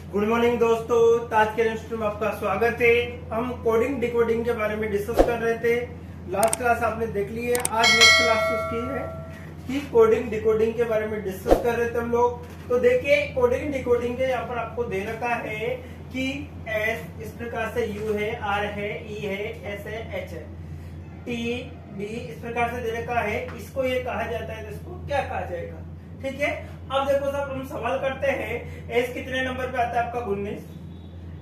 Good morning दोस्तों, आज के इंस्टीट्यूट में आपका स्वागत है। हम कोडिंग डिकोडिंग के बारे में डिस्कस कर रहे थे। लास्ट क्लास आपने देख ली है। आज नेक्स्ट क्लास उसकी है कि कोडिंग डिकोडिंग के बारे में डिस्कस कर रहे थे हम लोग। तो देखिए, कोडिंग डिकोडिंग के यहाँ पर आपको दे रखा है कि एस इस प्रकार से यू है, आर है, ई है, एस है, एच है, टी बी इस प्रकार से दे रखा है। इसको ये कहा जाता है, तो इसको क्या कहा जाएगा? ठीक है। अब देखो साहब, हम सवाल करते हैं एस कितने नंबर पे आता है आपका 19,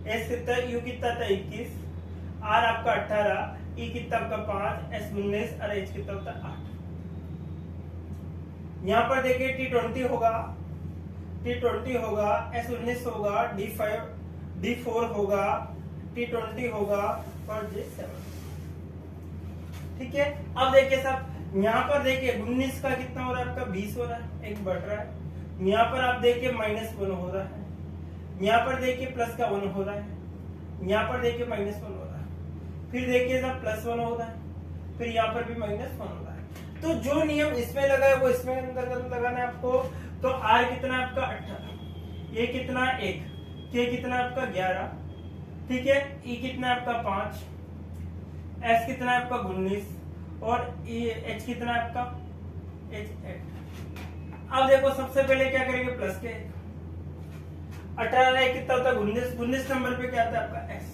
एस कितना, यू कितना था 21, आर आपका 18, ई कितना आपका 5, एस 19 और एच कितना होता है 8। यहाँ पर देखिए T20 होगा, T20 होगा, एस 19 होगा, D4 होगा, T20 होगा और J7। ठीक है। अब देखिए साहब, यहाँ पर देखिए 19 का कितना हो रहा है आपका 20 हो रहा है, एक बढ़ रहा है। यहाँ पर आप देखिए -1 हो रहा है, यहाँ पर देखिए प्लस का 1 हो रहा है, यहाँ पर देखिए -1 हो रहा है, फिर देखिए साहब +1 हो रहा है, फिर यहाँ पर भी -1 हो रहा है। तो जो नियम इसमें लगा है वो इसमें अंतर्गत लगाना है आपको। तो R कितना आपका 18, ये कितना 1, K कितना आपका 11, ठीक है, E कितना आपका 5, S कितना आपका 19 और H कितना आपका H8। अब देखो सबसे पहले क्या करेंगे, प्लस के 18 कितना होता है 19 नंबर पे क्या आता है आपका S।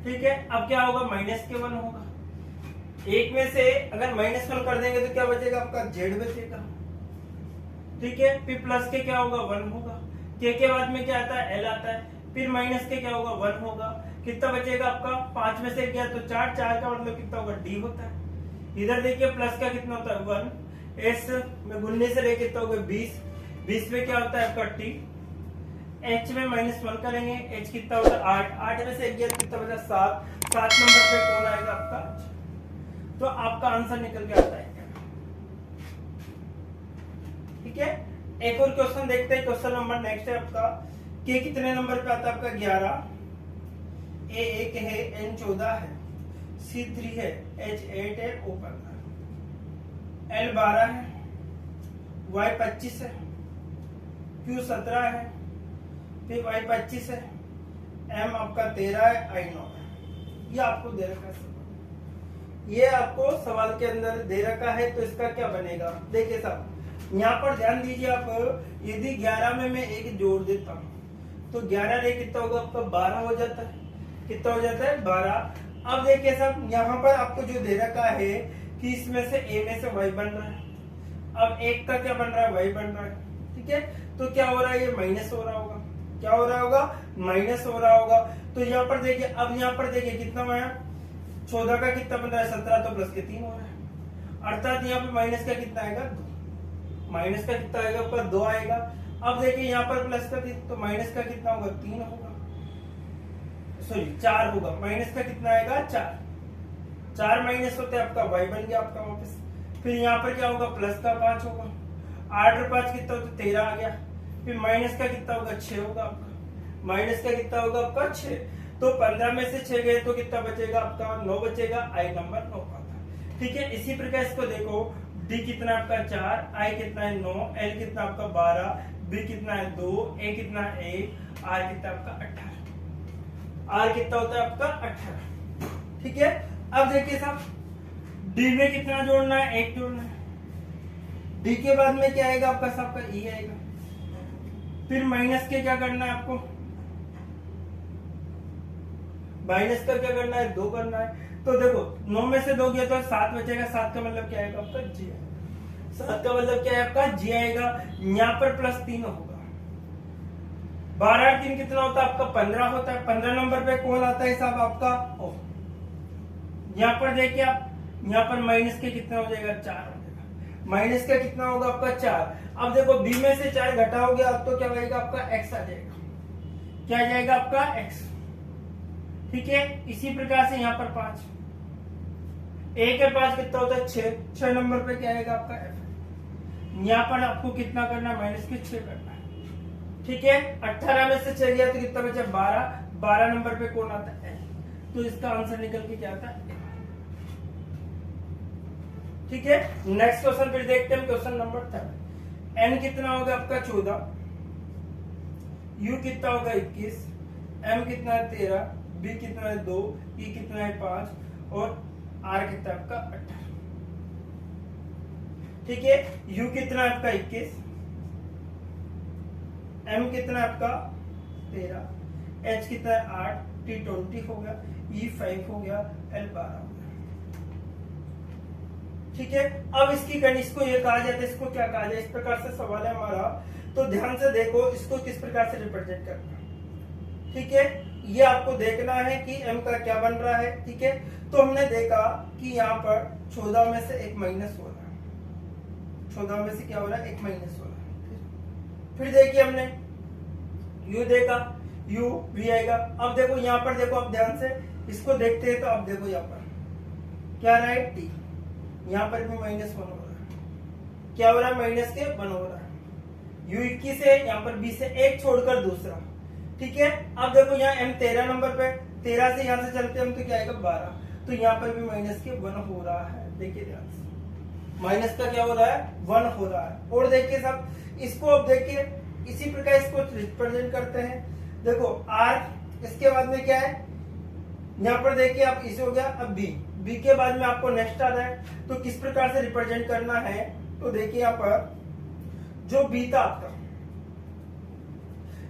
ठीक है। अब क्या होगा, -1 होगा। एक में से अगर -1 कर देंगे तो क्या बचेगा आपका Z बचेगा। ठीक है। फिर प्लस के क्या होगा 1 होगा, के बाद में क्या आता है L आता है, फिर माइनस के क्या होगा 1 होगा। कितना बचेगा आपका 5 में से गया तो 4 का मतलब कितना होगा D होता है। इधर देखिए प्लस का कितना होता है 1, एस में 19 से लेके कितना होगा 20 में क्या होता है आपका T, H में -1 करेंगे, H कितना होता है 8 में से गया कितना बचा 7 नंबर पे कौन आएगा आपका H। तो आपका आंसर निकल के आता है। ठीक है। एक और क्वेश्चन देखते हैं। क्वेश्चन नंबर नेक्स्ट है आपका, के कितने नंबर पे आता है आपका 11, ए 1 है, N 14 है, C 3 है, H 8 है, O 15, L 12 है, Y 25 है, Q 17 है, फिर Y 25 है, M आपका 13 है, I 9 है। ये आपको दे रखा है, ये आपको सवाल के अंदर दे रखा है। तो इसका क्या बनेगा, देखिए साहब यहाँ पर ध्यान दीजिए आप। यदि 11 में मैं 1 जोड़ देता हूँ तो 11 रे कितना होगा आपका 12 हो जाता है। कितना हो जाता है 12। अब देखिए साहब, यहाँ पर आपको जो दे रखा है कि इसमें से A में से Y बन रहा है, अब 1 का क्या बन रहा है Y बन रहा है। ठीक है। तो क्या हो रहा है, ये माइनस हो रहा होगा। क्या हो रहा होगा, माइनस हो रहा होगा। तो यहाँ पर देखिए, अब यहाँ पर देखिए कितना हुआ, 14 का कितना बन रहा है 17, तो प्लस के 3 हो रहा है। अर्थात यहाँ पे माइनस का कितना आएगा 2, माइनस का कितना आएगा आपका 2 आएगा। अब देखिए यहाँ पर प्लस का तो माइनस का कितना होगा 3 होगा, सॉरी 4 होगा। माइनस का कितना आएगा 4 माइनस होते हैं आपका Y बन गया आपका वापस। फिर यहाँ पर क्या होगा, प्लस का 5 होगा, 8 और 5 कितना होता है 13 आ गया। फिर माइनस का कितना होगा 6 होगा आपका, माइनस का कितना होगा आपका 6। तो 15 में से 6 गए तो कितना बचेगा आपका 9 बचेगा, I नंबर 9 का था। ठीक है। इसी प्रकार इसको देखो, D कितना आपका 4, I कितना है 9, L कितना आपका 12, B कितना है 2, A कितना है 1, R कितना आपका 18। R कितना होता है आपका 18। ठीक है। अब देखिए साहब, D में कितना जोड़ना है, 1 जोड़ना है। D के बाद में क्या आएगा आपका सबका E आएगा। फिर माइनस के क्या करना है आपको, माइनस का क्या करना है 2 करना है। तो देखो 9 में से 2 गया तो 7 बचेगा, 7 का मतलब क्या आएगा आपका G आएगा। 7 का मतलब क्या है आपका G आएगा। यहाँ पर +3 होगा, 12 और 3 कितना होता है आपका 15 होता है। 15 नंबर पे कौन आता है साहब आपका O। यहाँ पर देखिए आप, यहाँ पर माइनस के कितना हो जाएगा 4 हो जाएगा। माइनस का कितना होगा आपका 4। अब देखो B में से 4 घटाओगे आप तो क्या आएगा आपका X आ जाएगा। क्या आ जाएगा आपका X। ठीक है। इसी प्रकार से यहाँ पर 5, 1 और 5 कितना होता है 6 नंबर पे क्या आएगा आपका F। यहाँ पर आपको कितना करना है, माइनस के 6 करना है। ठीक है। 18 में से 6 गया तो कितना बचा 12 नंबर पे कौन आता है L। तो इसका आंसर निकल के क्या आता है। ठीक है। नेक्स्ट क्वेश्चन फिर देखते हैं, क्वेश्चन नंबर 3। N कितना होगा आपका 14, U कितना होगा 21, M कितना है 13, B कितना है 2, E कितना है 5 और R कितना है आपका 18। ठीक है, U कितना है आपका 21, M कितना है आपका 13, H कितना है 8, T 20 हो गया, E 5 हो गया, L 12 हो गया। ठीक है, अब इसकी इसको ये कहा जाता है, इसको क्या कहा जाए, इस प्रकार से सवाल है हमारा, तो ध्यान से देखो इसको किस प्रकार से रिप्रेजेंट करना है। ठीक है, ये आपको देखना है कि M का क्या बन रहा है। ठीक है, तो हमने देखा कि यहाँ पर 14 में से 1 माइनस हो रहा है, 14 में से क्या हो रहा है 1 माइनस हो रहा है। फिर देखिए हमने U देखा, U V आएगा। अब देखो यहाँ पर देखो, अब ध्यान से इसको देखते हैं, तो अब देखो यहाँ पर क्या रहा है T, यहाँ पर भी -1 हो रहा है, क्या हो रहा है -1 हो रहा है। U 21 है, यहाँ पर B से 1 छोड़कर दूसरा। ठीक है, अब देखो यहाँ M 13 नंबर पे, 13 से यहाँ से चलते हम तो क्या आएगा 12, तो यहाँ पर भी -1 हो रहा है। देखिए ध्यान से माइनस का क्या हो रहा है 1 हो रहा है। और देखिए सब इसको, अब देखिए इसी प्रकार इसको रिप्रेजेंट करते हैं। देखो R, इसके बाद में क्या है, यहाँ पर देखिए आप इसे हो गया, अब B के बाद में आपको नेक्स्ट आ रहा है, तो किस प्रकार से रिप्रेजेंट करना है। तो देखिए यहाँ पर जो B था आपका,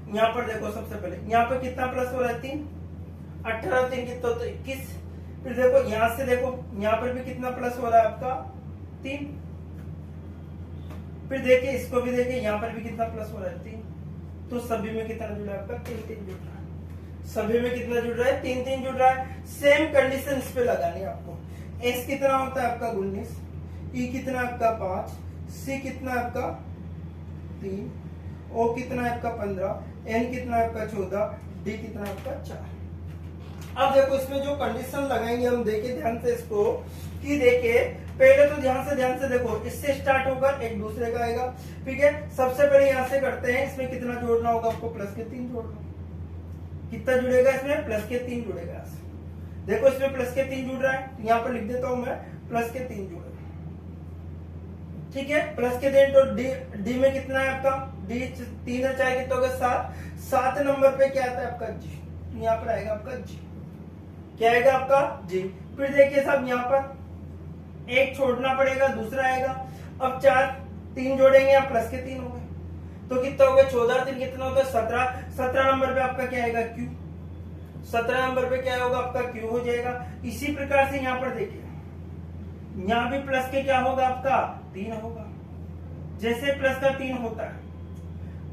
यहाँ पर देखो सबसे पहले यहाँ पर कितना प्लस हो रहा है 3, 18 3 कितना तो 21। फिर देखो यहाँ से देखो यहाँ पर भी कितना प्लस हो रहा है आपका 3। फिर देखिए इसको भी देखिए यहाँ पर भी कितना प्लस हो रहा है 3। तो सभी में कितना जुड़ रहा है आपका 3 3 जुड़ रहा है, सभी में कितना जुड़ रहा है 3 3 जुड़ रहा है। सेम कंडीशन इस पे लगानी है आपको। S कितना होता है आपका 19, E कितना आपका 5, C कितना आपका 3, O कितना है आपका 15, N कितना है आपका 14, D कितना आपका 4। अब देखो इसमें जो कंडीशन लगाएंगे हम, देखिए ध्यान से इसको, कि देखिए पहले तो ध्यान से देखो, इससे स्टार्ट होकर एक दूसरे का आएगा। ठीक है, सबसे पहले यहाँ से करते हैं, इसमें कितना जोड़ना होगा आपको, प्लस के 3 जोड़ना। कितना जुड़ेगा इसमें, प्लस के 3 जुड़ेगा। देखो इसमें प्लस के 3 जुड़ रहा है, तो यहाँ पर लिख देता हूं मैं प्लस के 3 जुड़ेगा। ठीक है, प्लस के 3, तो डी में कितना है आपका, डी 3 और 4 कितना होगा 7 नंबर पे क्या आता है आपका जी, यहाँ पर आएगा आपका जी, क्या आएगा आपका जी। फिर देखिए साहब यहाँ पर एक छोड़ना पड़ेगा, दूसरा आएगा। अब 4 3 जोड़ेंगे, यहाँ प्लस के 3 हो गए, तो कितना हो गया 14 3 कितना होगा 17। 17 नंबर पे आपका क्या आएगा क्यू, 17 नंबर पे क्या होगा आपका क्यू हो जाएगा। इसी प्रकार से यहाँ पर देखिए, यहाँ भी प्लस के क्या होगा आपका 3 होगा। जैसे प्लस का 3 होता है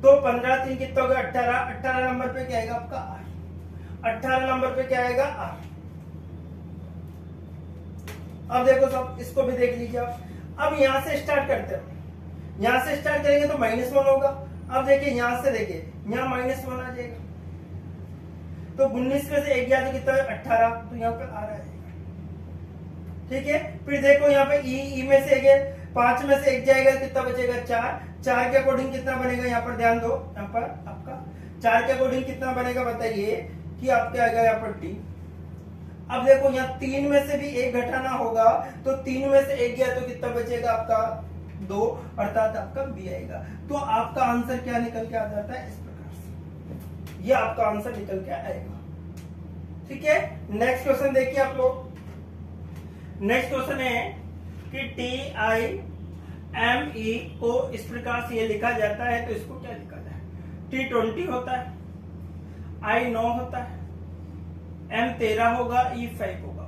तो 15 3 कितना होगा 18। 18 नंबर पे क्या आएगा आपका आर, 18 नंबर पे क्या आएगा आर। अब देखो सब इसको भी देख लीजिए आप। अब यहां से स्टार्ट करते हैं, यहां से स्टार्ट करेंगे तो -1 होगा। अब देखिए यहां से देखिए, यहाँ -1 आ जाएगा, तो 19 में से 1 गया तो कितना है 18, तो यहाँ पर आ रहा है। ठीक है, फिर देखो यहाँ पे ई में से 1 5 में से 1 जाएगा, कितना बचेगा 4। 4 के अकॉर्डिंग कितना बनेगा, यहाँ पर ध्यान दो, यहाँ पर आपका 4 के अकॉर्डिंग कितना बनेगा बताइए, कि आपके आएगा यहाँ पर डी। अब देखो यहाँ 3 में से भी 1 घटाना होगा, तो 3 में से 1 गया तो कितना बचेगा आपका 2, अर्थात आपका बी आएगा। तो आपका आंसर क्या निकल के आ जाता है इस प्रकार से, ये आपका आंसर निकल के आएगा। ठीक है, नेक्स्ट क्वेश्चन देखिए आप लोग। नेक्स्ट क्वेश्चन है कि TIME को इस प्रकार से ये लिखा जाता है, तो इसको क्या लिखा जाए, T20 होता है, I 9 होता है, M 13 होगा, E 5 होगा,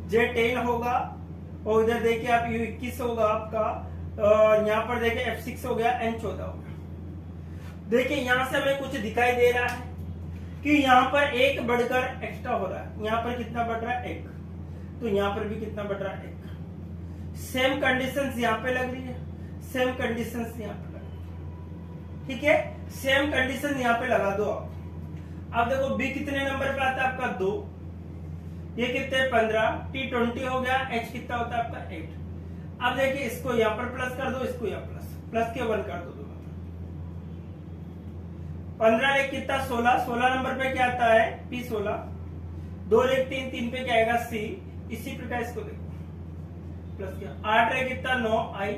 J 10 होगा, और इधर देखिए आप U 21 होगा आपका, यहाँ पर देखिए F 6 हो गया, N 14 हो गया। देखिए यहां से हमें कुछ दिखाई दे रहा है कि यहाँ पर 1 बढ़कर एक्स्ट्रा हो रहा है, यहाँ पर कितना बढ़ रहा है 1, तो यहाँ पर भी कितना बढ़ रहा है 1। सेम कंडीशंस यहाँ पे लग रही है, सेम कंडीशंस यहाँ पे लग रही है। ठीक है, सेम कंडीशन यहाँ पे लगा दो आप। अब देखो B कितने नंबर पे आता है आपका 2, ये कितने 15, T20 हो गया, H कितना होता है आपका 8। अब देखिए इसको यहाँ पर प्लस कर दो, इसको यहाँ प्लस के 1 कर दो, 15 एक कितना 16, 16 नंबर पे क्या आता है P 16, 2 एक 3, 3 पे क्या आएगा C। इसी प्रकार इसको देखो प्लस क्या, 8 रे कितना 9 I,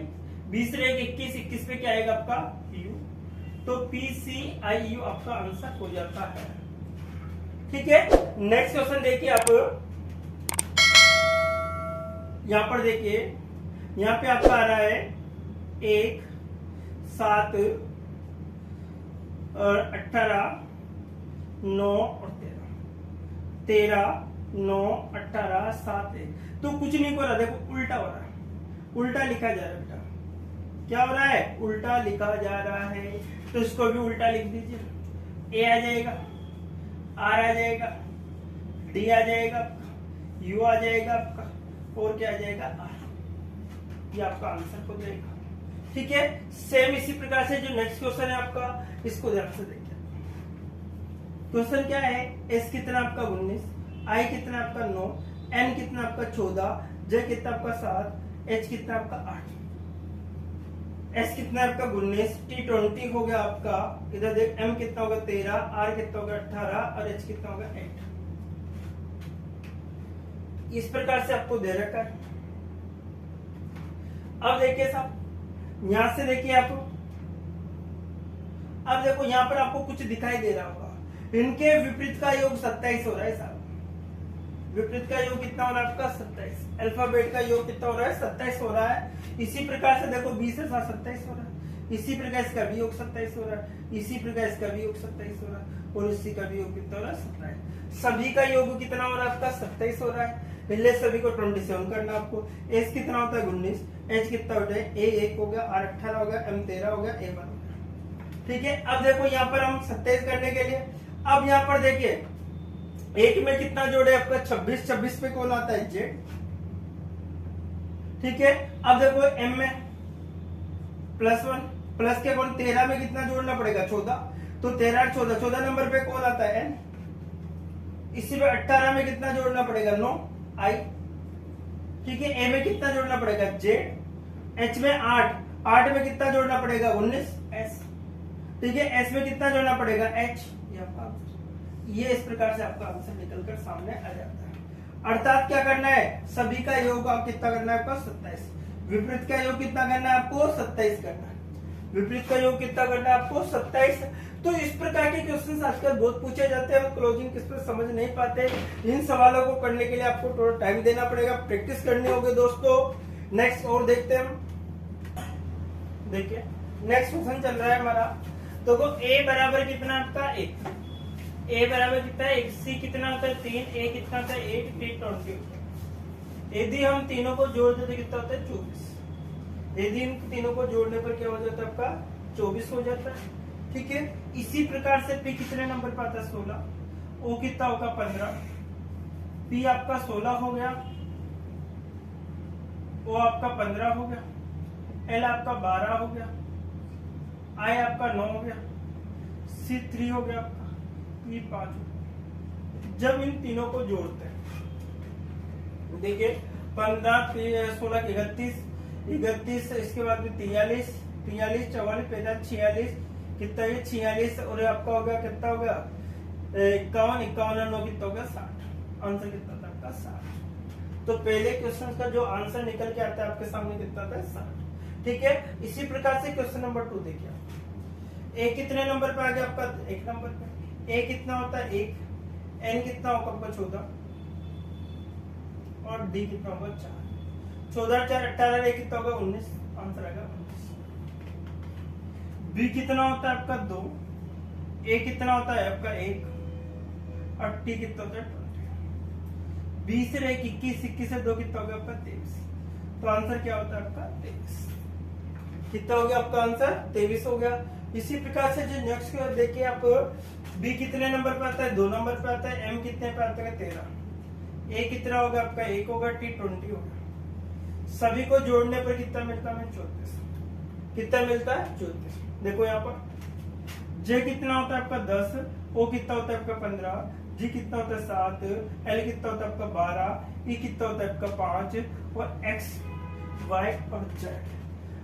20 रे 21, 21 पे क्या आएगा आपका U, तो PCIU आपका आंसर हो जाता है। ठीक है, नेक्स्ट क्वेश्चन देखिए आप, यहां पर देखिए, यहां पे आपका आ रहा है 1, 7 और 18, 9 और 13, 9, 18, 7 1। तो कुछ नहीं हो रहा, देखो उल्टा हो रहा है, उल्टा लिखा जा रहा है बेटा। क्या हो रहा है? उल्टा लिखा जा रहा है, तो इसको भी उल्टा लिख दीजिए। ए आ जाएगा, आर आ जाएगा, डी आ जाएगा, यू आ जाएगा आपका, और क्या आ जाएगा? आर। ये आपका आंसर हो जाएगा। ठीक है, सेम इसी प्रकार से जो नेक्स्ट क्वेश्चन है आपका, इसको ध्यान से देखिए। क्वेश्चन क्या है? एस कितना आपका 19, आई कितना आपका 9, एन कितना आपका 14, जे कितना आपका 7, एच कितना आपका 8, एस कितना आपका 19, टी 20 हो गया आपका, इधर देख एम कितना होगा 13, आर कितना होगा 18 और एच कितना होगा 8। इस प्रकार से आपको दे रखा है। अब देखिए साहब, यहां से देखिए आप, अब देखो यहां पर आपको कुछ दिखाई दे रहा होगा, इनके विपरीत का योग 27 हो रहा है साहब। विपरीत का योग कितना हो रहा है आपका? 27। अल्फाबेट का योग कितना हो रहा है? 27 हो रहा है। इसी प्रकार से देखो 20 से 7 27 हो रहा है। इसी प्रकार इसका भी योग 27 हो रहा है। इसी प्रकार इसका भी योग 27 हो रहा है, और इसी का भी योग कितना हो रहा है? 27। सभी का योग कितना हो रहा है आपका? 27 हो रहा है। पहले सभी को 27 करना आपको। एस कितना होता है? 19। एच कितना होता है? ए 1 हो गया, आर 18 हो गया, एम 13 हो गया, ए 1 हो गया। ठीक है, अब देखो यहाँ पर हम 27 करने के लिए, अब यहाँ पर देखिए एक में कितना जोड़े आपका? 26। 26 पे कौन आता है? जेड। ठीक है, अब देखो एम में +1, प्लस के कौन? 13 में कितना जोड़ना पड़ेगा? 14। तो 13 और 14, 14 नंबर पे कौन आता है? एन। इसी में 18 में कितना जोड़ना पड़ेगा? 9, आई। ठीक है, ए में कितना जोड़ना पड़ेगा? जेड। एच में 8, 8 में कितना जोड़ना पड़ेगा? 19, एस। ठीक है, एस में कितना जोड़ना पड़ेगा? एच। ये इस प्रकार से आपका आंसर निकलकर सामने आ जाता है। अर्थात क्या करना है? सभी का योग आप कितना करना है आपका? 27। विपरीत का योग कितना करना है आपको? 27 करना है। विपरीत का योग कितना करना है आपको? 27। तो इस प्रकार के क्वेश्चन आजकल बहुत पूछे जाते हैं, क्लोजिंग किस पर समझ नहीं पाते। इन सवालों को करने के लिए आपको थोड़ा टाइम देना पड़ेगा, प्रैक्टिस करनी होगी दोस्तों। नेक्स्ट और देखते हैं हम। देखिए नेक्स्ट क्वेश्चन चल रहा है हमारा, तो ए बराबर कितना आपका? 1। ए बराबर कितना है? 1। सी कितना होता है? 3। ए कितना होता है? 8। टी 20। यदि हम तीनों को जोड़ देते कितना होता है? 24। यदि इन तीनों को जोड़ने पर क्या हो जाता है आपका? 24 हो जाता है। ठीक है, इसी प्रकार से पी कितने नंबर पर आता है? 16। ओ कितना होगा? 15। पी आपका 16 हो गया, ओ आपका 15 हो गया, एल आपका 12 हो गया, आई आपका 9 हो गया, सी 3 हो गया आपका, ये 5। जब इन तीनों को जोड़ते हैं, देखिए 15, 16, 31, 31, इसके बाद में 43, 44, 44, 45, 46, कितना? ये 46, और आपका हो गया कितना हो गया? 51, 51 9 कितना हो गया? 60। आंसर कितना था आपका? 60। तो पहले क्वेश्चन का जो आंसर निकल के आता है आपके सामने कितना था? 60। ठीक है, इसी प्रकार से क्वेश्चन नंबर 2 देखिए। ए कितने नंबर पे आ गया आपका? 1 नंबर पे। ए कितना होता है? 1। एन कितना होगा आपका? 14। और डी कितना होगा? 4। 14 4 18, ए कितना होगा? 19। आंसर आएगा 19। बी कितना होता है आपका? 2। ए कितना होता है आपका? 1। और टी कितना होता है? 20। 20 से 1 21, 21 से 2 कितना होगा आपका? 23। तो आंसर क्या होता है आपका? 23। कितना हो गया आपका आंसर? 23 हो गया। इसी प्रकार से जो नेक्स्ट देखिए आप, बी कितने नंबर पे आता है? 2 नंबर पे आता है। एम कितने पे आता है? 13। ए कितना होगा आपका? 1 होगा। टी 20 होगा। सभी को जोड़ने पर कितना मिलता है? 34। कितना मिलता है? 34। देखो यहाँ पर जे कितना होता है आपका? 10। ओ कितना होता है आपका? 15। जी कितना होता है? 7। एल कितना होता है आपका? 12। ई कितना होता है आपका? 5। और एक्स, वाई और जेड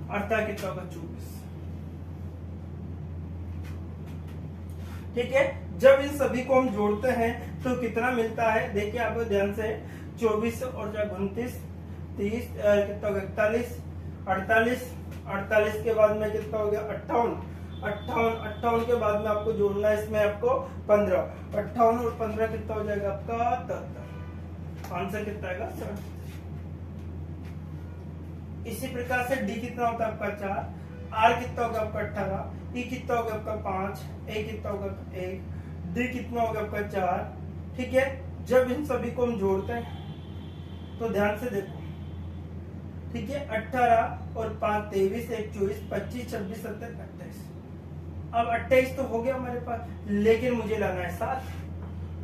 अर्थात कितना होगा? 24। ठीक है, जब इन सभी को हम जोड़ते हैं तो कितना मिलता है? देखिए आप ध्यान से, 24 और 29, 30, कितना होगा? 41, 48, 48 के बाद में कितना हो गया? 58, 58 के बाद में आपको जोड़ना है इसमें आपको 15, 58 और 15 कितना हो जाएगा आपका 73, आंसर कितना आएगा 67। इसी प्रकार से डी कितना होता है आपका 4, आर कितना होगा आपका 18, ई कितना होगा आपका 5, ए कितना होगा 1, डी कितना होगा आपका 4। ठीक है, जब इन सभी को हम जोड़ते हैं तो ध्यान से देखो, ठीक है, 18 और 5 23, 1 24, 25 26 27 28। अब 28 तो हो गया हमारे पास, लेकिन मुझे लाना है 7।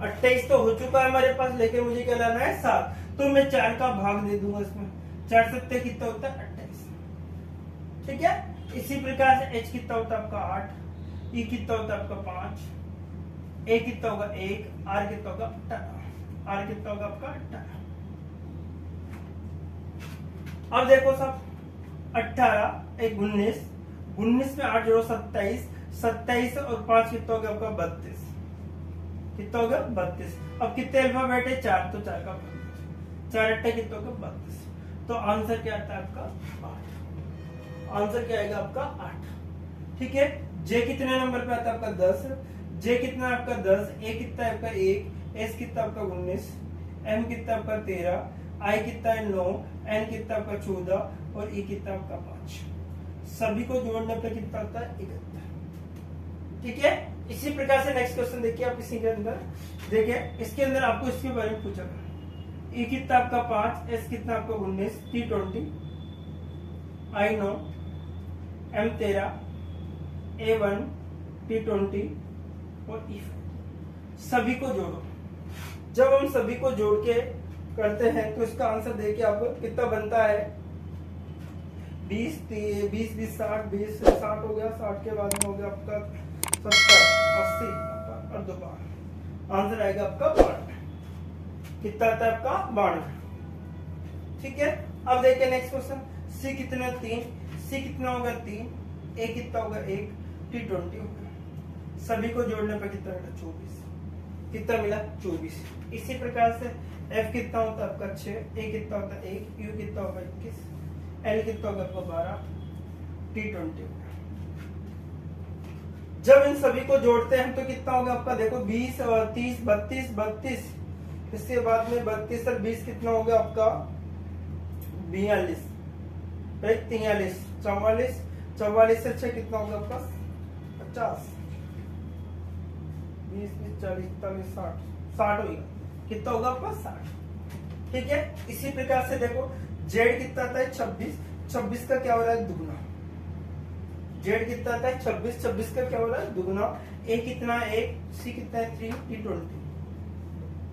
28 तो हो चुका है हमारे पास, लेकिन मुझे क्या लाना है 7। तो मैं 4 का भाग दे दूंगा इसमें, 4 सत्ते कितना होता है 28। ठीक है, इसी प्रकार से H कितना होता है आपका 8, E कितना होता है आपका 5, A कितना होगा 1, R कितना होगा 18, R कितना होगा आपका 18। अब देखो सब, 18 एक 19, 19 में 8 जोड़ो 27, 27 और 5 कितना होगा आपका 32, कितना होगा 32। अब कितने अल्फाबेट है 4, तो 4 का 4 अट्ठे कितना होगा 32। तो आंसर क्या आता है आपका 8, आंसर क्या आएगा आपका 8। ठीक है, जे कितने नंबर पे आता है आपका 10, जे कितना है आपका 10, ए कितना है आपका 1, एस कितना आपका 19, एम कितना आपका 13, आई कितना है 9, एन कितना आपका 14 और ई कितना आपका 5। सभी को जोड़ने पे कितना होता है 71। ठीक है, इसी प्रकार से नेक्स्ट क्वेश्चन देखिए आप इसी के अंदर, देखिए इसके अंदर आपको इसके बारे में पूछा गया, ई कितना आपका 5, एस कितना आपका 19, टी 20, आई 9, एम 13, ए 1, टी 20 और ई 5। सभी को जोड़ो। जब हम सभी को जोड़ के करते हैं तो इसका आंसर देखिए आपको कितना बनता है, 20 20 20 60, 20 60 हो गया, 60 के बाद में हो गया आपका 70 80 और 2 आंसर आएगा आपका 92। कितना आता है आपका 92। ठीक है, अब देखिए नेक्स्ट क्वेश्चन, सी कितना 3, सी कितना होगा 3, ए कितना होगा 1, टी 20 होगा। सभी को जोड़ने पर कितना मिला 24, कितना मिला 24। इसी प्रकार से एफ कितना होता है आपका 6, ए कितना होता है 1, यू कितना होगा 21, एल कितना होगा आपका 12, टी 20 होगा। जब इन सभी को जोड़ते हैं तो कितना होगा आपका, देखो 20 और 30 32 32, इसके बाद में 32 और 20 कितना होगा आपका 42, 43 44, 44 से 6 कितना होगा आपका 50, 20 20 40 40 60 60 होगा, कितना होगा आपका 60। ठीक है, इसी प्रकार से देखो जेड कितना आता है 26, 26 का क्या हो रहा है दुगना, जेड कितना आता है 26, 26 का क्या हो रहा है दुगना, ए कितना 1, सी कितना है 3, टी 20।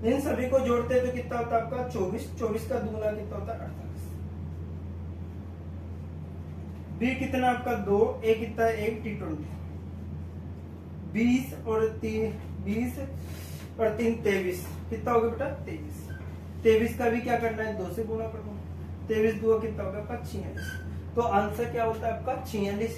इन सभी को जोड़ते हैं तो कितना होता है आपका 24, 24 का दुगना कितना होता है 48। बी कितना आपका 2, ए कितना है 1, टी 20। 20 और 3 20 और 3 23, कितना होगा बेटा 23। 23 का भी क्या करना है 2 से गुणा करना, 23 2 कितना होगा आपका 46। तो आंसर क्या होता है आपका 46।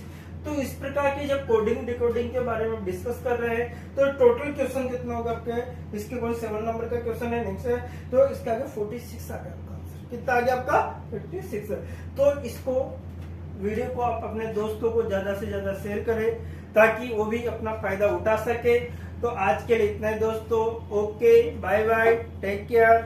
तो इस प्रकार की जब कोडिंग डिकोडिंग के बारे में डिस्कस कर रहे हैं तो टोटल क्वेश्चन कितना होगा आपके, इसके कोई 7 नंबर का क्वेश्चन है नेक्स्ट है, तो इसका आगे 46 आ गया आपका आंसर। कितना आ गया आपका 56 है। तो इसको वीडियो को आप अपने दोस्तों को ज्यादा से ज्यादा शेयर करें ताकि वो भी अपना फायदा उठा सके। तो आज के लिए इतना ही दोस्तों, okay bye bye, take care.